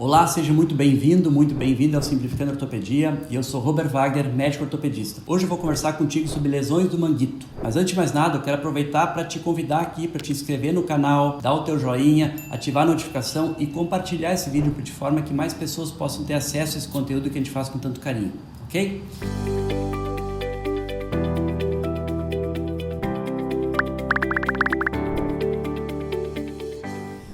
Olá, seja muito bem-vindo ao Simplificando Ortopedia. E eu sou Robert Wagner, médico ortopedista. Hoje eu vou conversar contigo sobre lesões do manguito. Mas antes de mais nada, eu quero aproveitar para te convidar aqui para te inscrever no canal, dar o teu joinha, ativar a notificação e compartilhar esse vídeo de forma que mais pessoas possam ter acesso a esse conteúdo que a gente faz com tanto carinho, ok?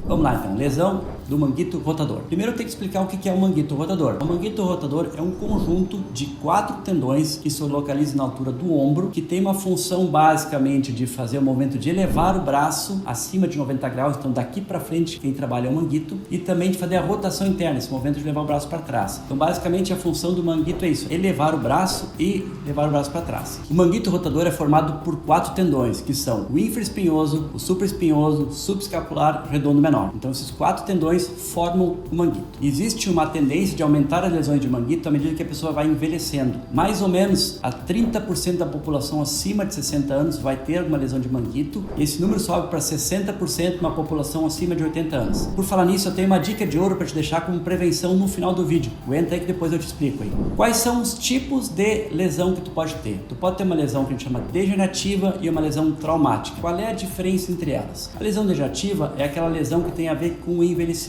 Vamos lá então, lesão do manguito rotador. Primeiro eu tenho que explicar o que é o manguito rotador. O manguito rotador é um conjunto de 4 tendões que se localizam na altura do ombro, que tem uma função basicamente de fazer o movimento de elevar o braço acima de 90 graus, então daqui para frente quem trabalha é o manguito, e também de fazer a rotação interna, esse movimento de levar o braço para trás. Então basicamente a função do manguito é isso, elevar o braço e levar o braço para trás. O manguito rotador é formado por 4 tendões, que são o infraespinhoso, o supraespinhoso, subescapular e redondo menor. Então esses 4 tendões formam o manguito. Existe uma tendência de aumentar as lesões de manguito à medida que a pessoa vai envelhecendo. Mais ou menos a 30% da população acima de 60 anos vai ter uma lesão de manguito, e esse número sobe para 60% na população acima de 80 anos. Por falar nisso, eu tenho uma dica de ouro para te deixar como prevenção no final do vídeo. Aguenta aí que depois eu te explico aí. Quais são os tipos de lesão que tu pode ter? Tu pode ter uma lesão que a gente chama degenerativa e uma lesão traumática. Qual é a diferença entre elas? A lesão degenerativa é aquela lesão que tem a ver com o envelhecimento.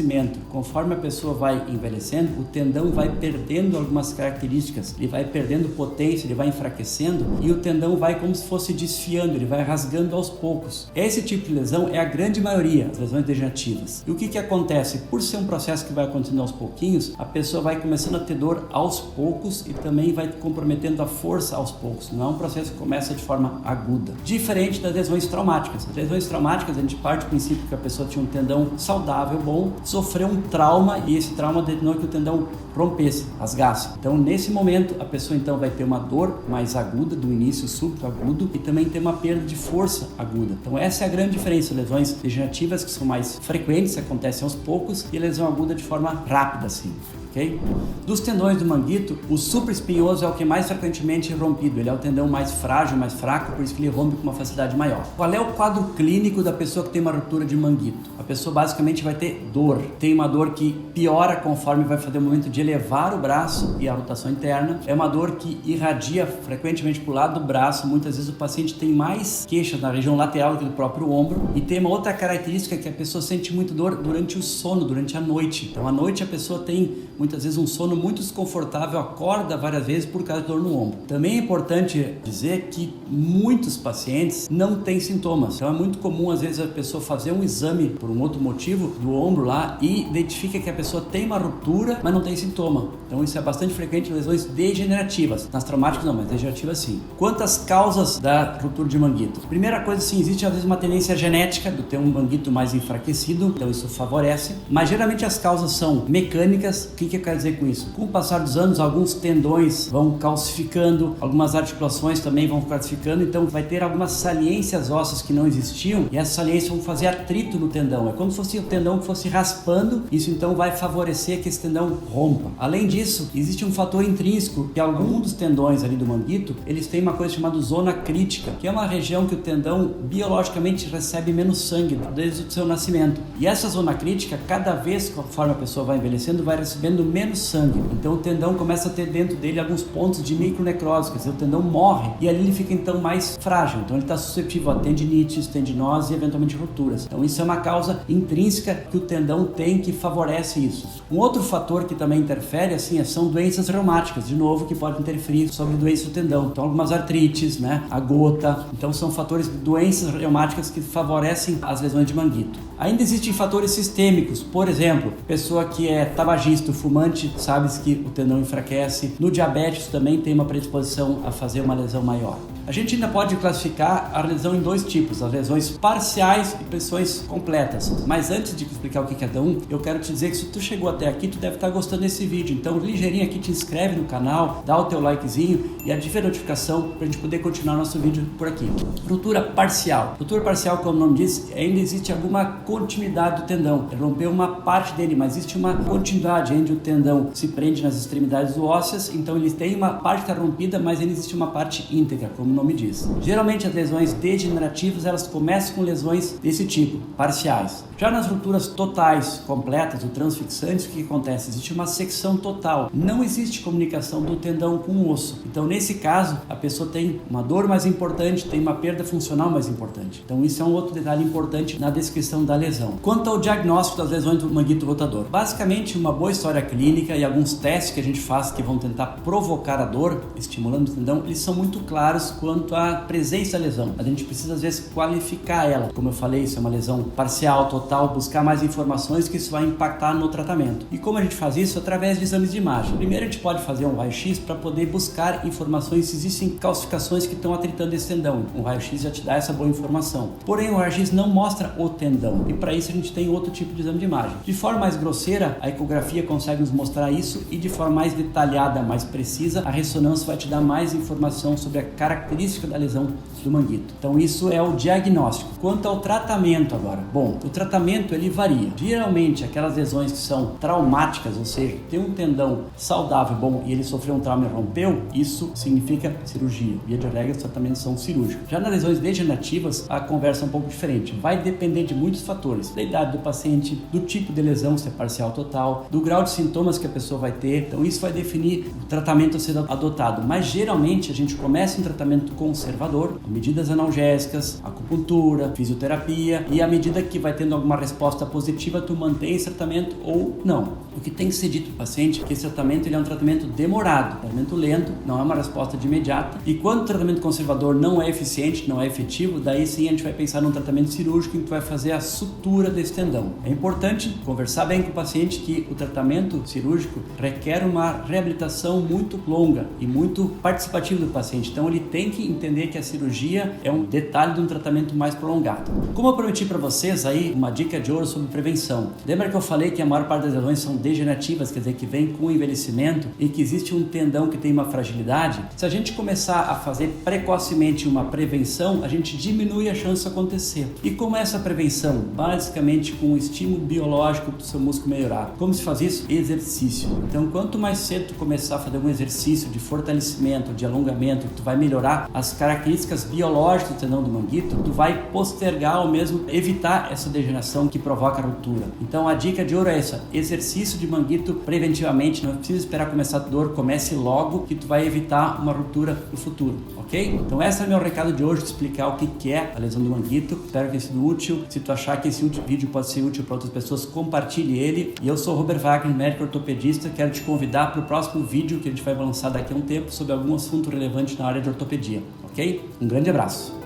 Conforme a pessoa vai envelhecendo, o tendão vai perdendo algumas características, ele vai perdendo potência, ele vai enfraquecendo e o tendão vai como se fosse desfiando, ele vai rasgando aos poucos. Esse tipo de lesão é a grande maioria, as lesões degenerativas. E o que acontece? Por ser um processo que vai acontecendo aos pouquinhos, a pessoa vai começando a ter dor aos poucos e também vai comprometendo a força aos poucos. Não é um processo que começa de forma aguda. Diferente das lesões traumáticas. As lesões traumáticas, a gente parte do princípio que a pessoa tinha um tendão saudável, bom, sofreu um trauma e esse trauma determinou que o tendão rompesse, rasgasse. Então, nesse momento, a pessoa então vai ter uma dor mais aguda, do início súbito agudo, e também tem uma perda de força aguda. Então, essa é a grande diferença. Lesões degenerativas, que são mais frequentes, acontecem aos poucos, e lesão aguda de forma rápida, assim. Okay? Dos tendões do manguito, o supraespinhoso é o que mais frequentemente é rompido. Ele é o tendão mais frágil, mais fraco, por isso que ele rompe com uma facilidade maior. Qual é o quadro clínico da pessoa que tem uma ruptura de manguito? A pessoa basicamente vai ter dor. Tem uma dor que piora conforme vai fazer o momento de elevar o braço e a rotação interna. É uma dor que irradia frequentemente para o lado do braço. Muitas vezes o paciente tem mais queixas na região lateral do próprio ombro. E tem uma outra característica que a pessoa sente muito dor durante o sono, durante a noite. Então à noite a pessoa tem muitas vezes um sono muito desconfortável, acorda várias vezes por causa de dor no ombro. Também é importante dizer que muitos pacientes não têm sintomas. Então é muito comum às vezes a pessoa fazer um exame por um outro motivo do ombro lá e identifica que a pessoa tem uma ruptura, mas não tem sintoma. Então isso é bastante frequente em lesões degenerativas. Nas traumáticas não, mas degenerativas sim. Quantas causas da ruptura de manguito? Primeira coisa, sim, existe às vezes uma tendência genética de ter um manguito mais enfraquecido, então isso favorece. Mas geralmente as causas são mecânicas. O que eu quero dizer com isso? Com o passar dos anos, alguns tendões vão calcificando, algumas articulações também vão calcificando, então vai ter algumas saliências ósseas que não existiam e essas saliências vão fazer atrito no tendão. É como se fosse o tendão que fosse raspando, isso então vai favorecer que esse tendão rompa. Além disso, existe um fator intrínseco que alguns dos tendões ali do manguito, eles têm uma coisa chamada zona crítica, que é uma região que o tendão biologicamente recebe menos sangue desde o seu nascimento. E essa zona crítica, cada vez conforme a pessoa vai envelhecendo, vai recebendo menos sangue. Então o tendão começa a ter dentro dele alguns pontos de micronecrose, quer dizer, o tendão morre e ali ele fica então mais frágil. Então ele está suscetível a tendinites, tendinose e eventualmente rupturas. Então isso é uma causa intrínseca que o tendão tem que favorece isso. Um outro fator que também interfere assim são doenças reumáticas, de novo, que podem interferir sobre doenças do tendão. Então algumas artrites, né, a gota. Então são fatores, doenças reumáticas que favorecem as lesões de manguito. Ainda existem fatores sistêmicos, por exemplo, pessoa que é tabagista, fumante, sabes que o tendão enfraquece. No diabetes também tem uma predisposição a fazer uma lesão maior. A gente ainda pode classificar a lesão em 2 tipos, as lesões parciais e lesões completas. Mas antes de explicar o que é cada um, eu quero te dizer que se tu chegou até aqui, tu deve estar gostando desse vídeo. Então, ligeirinho aqui, te inscreve no canal, dá o teu likezinho e ativa a notificação para a gente poder continuar nosso vídeo por aqui. Ruptura parcial. Ruptura parcial, como o nome diz, ainda existe alguma continuidade do tendão. Ele rompeu uma parte dele, mas existe uma continuidade onde o tendão se prende nas extremidades ósseas. Então, ele tem uma parte que está rompida, mas ainda existe uma parte íntegra, como nome diz. Geralmente as lesões degenerativas elas começam com lesões desse tipo, parciais. Já nas rupturas totais, completas ou transfixantes, o que acontece? Existe uma secção total, não existe comunicação do tendão com o osso. Então nesse caso a pessoa tem uma dor mais importante, tem uma perda funcional mais importante. Então isso é um outro detalhe importante na descrição da lesão. Quanto ao diagnóstico das lesões do manguito rotador, basicamente uma boa história clínica e alguns testes que a gente faz que vão tentar provocar a dor, estimulando o tendão, eles são muito claros quanto à presença da lesão. A gente precisa às vezes qualificar ela. Como eu falei, se é uma lesão parcial, total, buscar mais informações que isso vai impactar no tratamento. E como a gente faz isso? Através de exames de imagem. Primeiro a gente pode fazer um raio-x para poder buscar informações se existem calcificações que estão atritando esse tendão. O raio-x já te dá essa boa informação. Porém o raio-x não mostra o tendão e para isso a gente tem outro tipo de exame de imagem. De forma mais grosseira, a ecografia consegue nos mostrar isso e de forma mais detalhada, mais precisa, a ressonância vai te dar mais informação sobre a característica da lesão do manguito. Então isso é o diagnóstico. Quanto ao tratamento agora, bom, o tratamento ele varia. Geralmente aquelas lesões que são traumáticas, ou seja, tem um tendão saudável, bom, e ele sofreu um trauma e rompeu, isso significa cirurgia. Via de regra, os tratamentos são cirúrgicos. Já nas lesões degenerativas, a conversa é um pouco diferente. Vai depender de muitos fatores, da idade do paciente, do tipo de lesão, se é parcial ou total, do grau de sintomas que a pessoa vai ter. Então isso vai definir o tratamento a ser adotado. Mas geralmente a gente começa um tratamento conservador, medidas analgésicas, acupuntura, fisioterapia, e à medida que vai tendo alguma resposta positiva, tu mantém esse tratamento ou não. O que tem que ser dito para o paciente é que esse tratamento ele é um tratamento demorado, tratamento lento, não é uma resposta de imediata. E quando o tratamento conservador não é eficiente, não é efetivo, daí sim a gente vai pensar num tratamento cirúrgico em que tu vai fazer a sutura desse tendão. É importante conversar bem com o paciente que o tratamento cirúrgico requer uma reabilitação muito longa e muito participativa do paciente. Então ele tem que entender que a cirurgia é um detalhe de um tratamento mais prolongado. Como eu prometi para vocês aí uma dica de ouro sobre prevenção. Lembra que eu falei que a maior parte das lesões são degenerativas, quer dizer, que vem com o envelhecimento e que existe um tendão que tem uma fragilidade? Se a gente começar a fazer precocemente uma prevenção, a gente diminui a chance de acontecer. E como é essa prevenção? Basicamente com o estímulo biológico do seu músculo melhorar. Como se faz isso? Exercício. Então, quanto mais cedo tu começar a fazer um exercício de fortalecimento, de alongamento, tu vai melhorar as características biológicas do tendão do manguito, tu vai postergar ou mesmo evitar essa degeneração que provoca a ruptura. Então, a dica de ouro é essa: exercício de manguito preventivamente, não precisa esperar começar a dor, comece logo que tu vai evitar uma ruptura no futuro, ok? Então esse é o meu recado de hoje, de explicar o que é a lesão do manguito. Espero que tenha sido útil. Se tu achar que esse vídeo pode ser útil para outras pessoas, compartilhe ele. E eu sou o Robert Wagner, médico ortopedista, quero te convidar para o próximo vídeo que a gente vai lançar daqui a um tempo sobre algum assunto relevante na área de ortopedia, ok? Um grande abraço!